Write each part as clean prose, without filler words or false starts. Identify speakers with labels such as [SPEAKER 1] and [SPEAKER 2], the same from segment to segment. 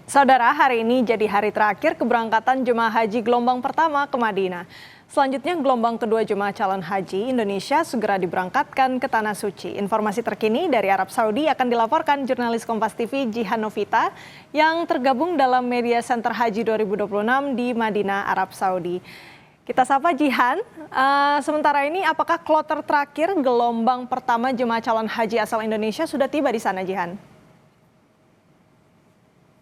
[SPEAKER 1] Saudara, hari ini jadi hari terakhir keberangkatan jemaah haji gelombang pertama ke Madinah. Selanjutnya, gelombang kedua jemaah calon haji Indonesia segera diberangkatkan ke Tanah Suci. Informasi terkini dari Arab Saudi akan dilaporkan jurnalis Kompas TV Jihan Novita yang tergabung dalam Media Center Haji 2026 di Madinah, Arab Saudi. Kita sapa Jihan, sementara ini apakah kloter terakhir gelombang pertama jemaah calon haji asal Indonesia sudah tiba di sana, Jihan?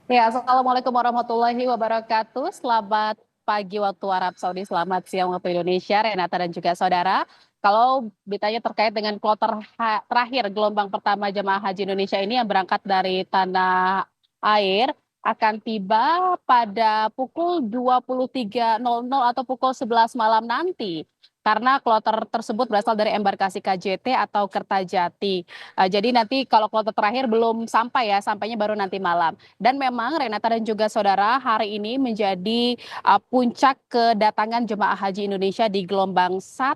[SPEAKER 2] Ya, Assalamualaikum warahmatullahi wabarakatuh. Selamat pagi waktu Arab Saudi, selamat siang waktu Indonesia, Renata dan juga saudara. Kalau ditanya terkait dengan kloter terakhir gelombang pertama jemaah haji Indonesia ini yang berangkat dari tanah air akan tiba pada pukul 23.00 atau pukul 11 malam nanti. Karena kloter tersebut berasal dari embarkasi KJT atau Kertajati. Jadi nanti kalau kloter terakhir belum sampai ya, sampainya baru nanti malam. Dan memang Renata dan juga saudara, hari ini menjadi puncak kedatangan jemaah haji Indonesia di gelombang 1.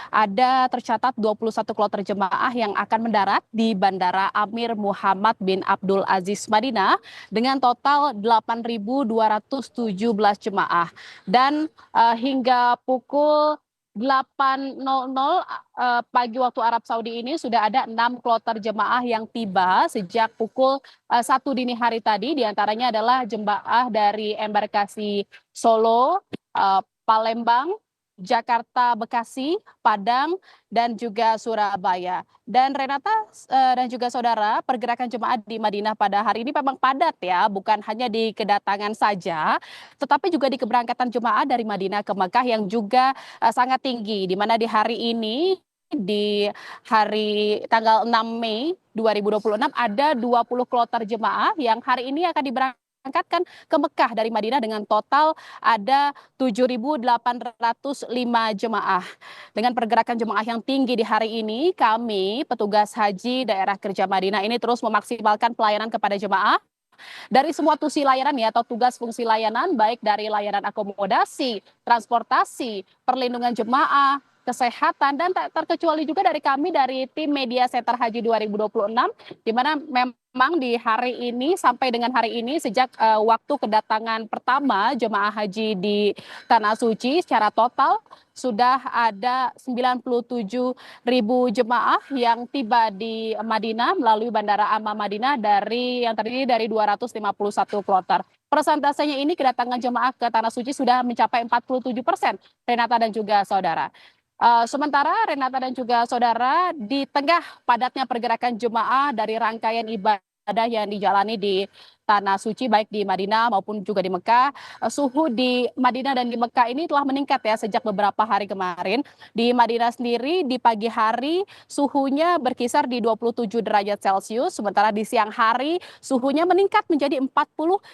[SPEAKER 2] Ada tercatat 21 kloter jemaah yang akan mendarat di Bandara Amir Muhammad bin Abdul Aziz Madinah dengan total 8.217 jemaah. Dan hingga pukul 8.00 pagi waktu Arab Saudi ini sudah ada 6 kloter jemaah yang tiba sejak pukul 1 dini hari tadi. Di antaranya adalah jemaah dari embarkasi Solo, Palembang, Jakarta, Bekasi, Padang, dan juga Surabaya. Dan Renata dan juga saudara, pergerakan jemaah di Madinah pada hari ini memang padat ya, bukan hanya di kedatangan saja, tetapi juga di keberangkatan jemaah dari Madinah ke Mekah yang juga sangat tinggi, di mana di hari ini di hari tanggal 6 Mei 2026 ada 20 kloter jemaah yang hari ini akan diberangkatkan ke Mekah dari Madinah dengan total ada 7.805 jemaah. Dengan pergerakan jemaah yang tinggi di hari ini, kami petugas haji daerah kerja Madinah ini terus memaksimalkan pelayanan kepada jemaah dari semua tusi layanan ya atau tugas fungsi layanan baik dari layanan akomodasi, transportasi, perlindungan jemaah, kesehatan dan tak terkecuali juga dari kami dari tim Media Center Haji 2026 di mana memang di hari ini sampai dengan hari ini sejak waktu kedatangan pertama jemaah haji di Tanah Suci secara total sudah ada 97.000 jemaah yang tiba di Madinah melalui Bandara Amma Madinah yang terdiri dari 251 kloter. Persentasenya ini kedatangan jemaah ke Tanah Suci sudah mencapai 47%, Renata dan juga saudara. Sementara Renata dan juga saudara di tengah padatnya pergerakan jemaah dari rangkaian ibadah yang dijalani di Tanah Suci baik di Madinah maupun juga di Mekah, suhu di Madinah dan di Mekah ini telah meningkat ya sejak beberapa hari kemarin. Di Madinah sendiri di pagi hari suhunya berkisar di 27 derajat Celcius, sementara di siang hari suhunya meningkat menjadi 40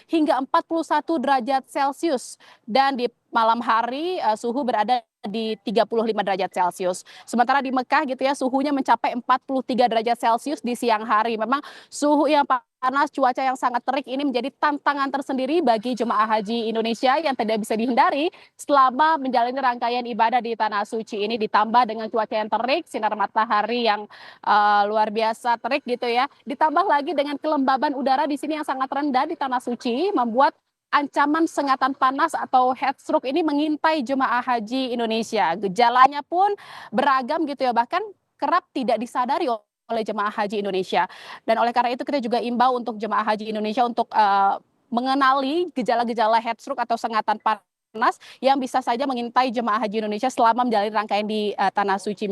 [SPEAKER 2] hingga 41 derajat Celcius dan di malam hari suhu berada di 35 derajat Celcius. Sementara di Mekah gitu ya suhunya mencapai 43 derajat Celcius di siang hari. Memang suhu yang panas, cuaca yang sangat terik ini menjadi tantangan tersendiri bagi jemaah haji Indonesia yang tidak bisa dihindari selama menjalani rangkaian ibadah di Tanah Suci ini ditambah dengan cuaca yang terik, sinar matahari yang luar biasa terik gitu ya. Ditambah lagi dengan kelembaban udara di sini yang sangat rendah di Tanah Suci membuat ancaman sengatan panas atau heat stroke ini mengintai jemaah haji Indonesia. Gejalanya pun beragam gitu ya, bahkan kerap tidak disadari oleh jemaah haji Indonesia. Dan oleh karena itu kita juga imbau untuk jemaah haji Indonesia untuk mengenali gejala-gejala heat stroke atau sengatan panas yang bisa saja mengintai jemaah haji Indonesia selama menjalani rangkaian di Tanah Suci.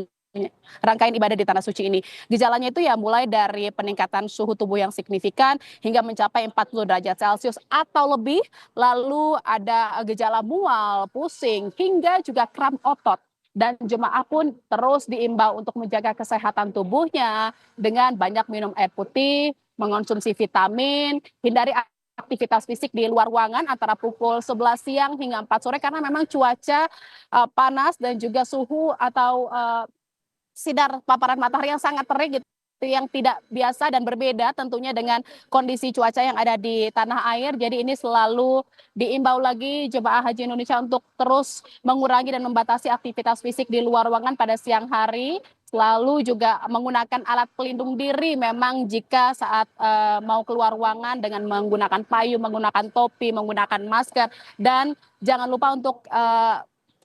[SPEAKER 2] Rangkaian ibadah di Tanah Suci ini. Gejalanya itu ya mulai dari peningkatan suhu tubuh yang signifikan hingga mencapai 40 derajat Celcius atau lebih, lalu ada gejala mual, pusing, hingga juga kram otot. Dan jemaah pun terus diimbau untuk menjaga kesehatan tubuhnya dengan banyak minum air putih, mengonsumsi vitamin, hindari aktivitas fisik di luar ruangan antara pukul 11 siang hingga 4 sore karena memang cuaca panas dan juga suhu atau sinar paparan matahari yang sangat terik gitu yang tidak biasa dan berbeda tentunya dengan kondisi cuaca yang ada di tanah air. Jadi ini selalu diimbau lagi jemaah haji Indonesia untuk terus mengurangi dan membatasi aktivitas fisik di luar ruangan pada siang hari Selalu juga menggunakan alat pelindung diri memang jika saat mau keluar ruangan dengan menggunakan payung, menggunakan topi, menggunakan masker. Dan jangan lupa untuk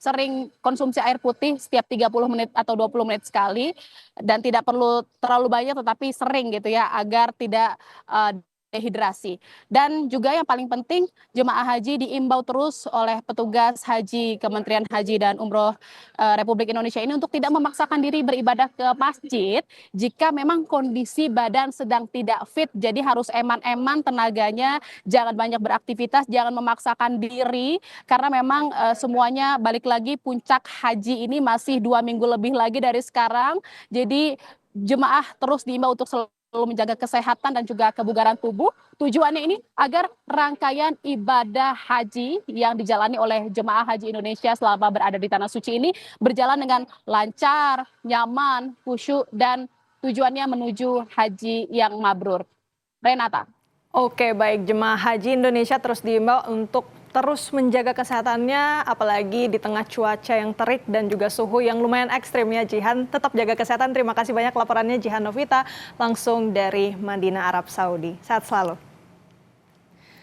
[SPEAKER 2] sering konsumsi air putih setiap 30 menit atau 20 menit sekali. Dan tidak perlu terlalu banyak tetapi sering gitu ya agar tidak dehidrasi. Dan juga yang paling penting jemaah haji diimbau terus oleh petugas haji Kementerian Haji dan Umroh Republik Indonesia ini untuk tidak memaksakan diri beribadah ke masjid jika memang kondisi badan sedang tidak fit. Jadi harus eman-eman tenaganya, jangan banyak beraktivitas, jangan memaksakan diri karena memang semuanya balik lagi puncak haji ini masih 2 minggu lebih lagi dari sekarang. Jadi jemaah terus diimbau untuk selalu menjaga kesehatan dan juga kebugaran tubuh. Tujuannya ini agar rangkaian ibadah haji yang dijalani oleh jemaah haji Indonesia selama berada di Tanah Suci ini berjalan dengan lancar, nyaman, khusyuk, dan tujuannya menuju haji yang mabrur. Renata.
[SPEAKER 1] Oke, baik, jemaah haji Indonesia terus diimbau untuk terus menjaga kesehatannya, apalagi di tengah cuaca yang terik dan juga suhu yang lumayan ekstrim ya, Jihan. Tetap jaga kesehatan. Terima kasih banyak laporannya Jihan Novita langsung dari Madinah, Arab Saudi. Sehat selalu.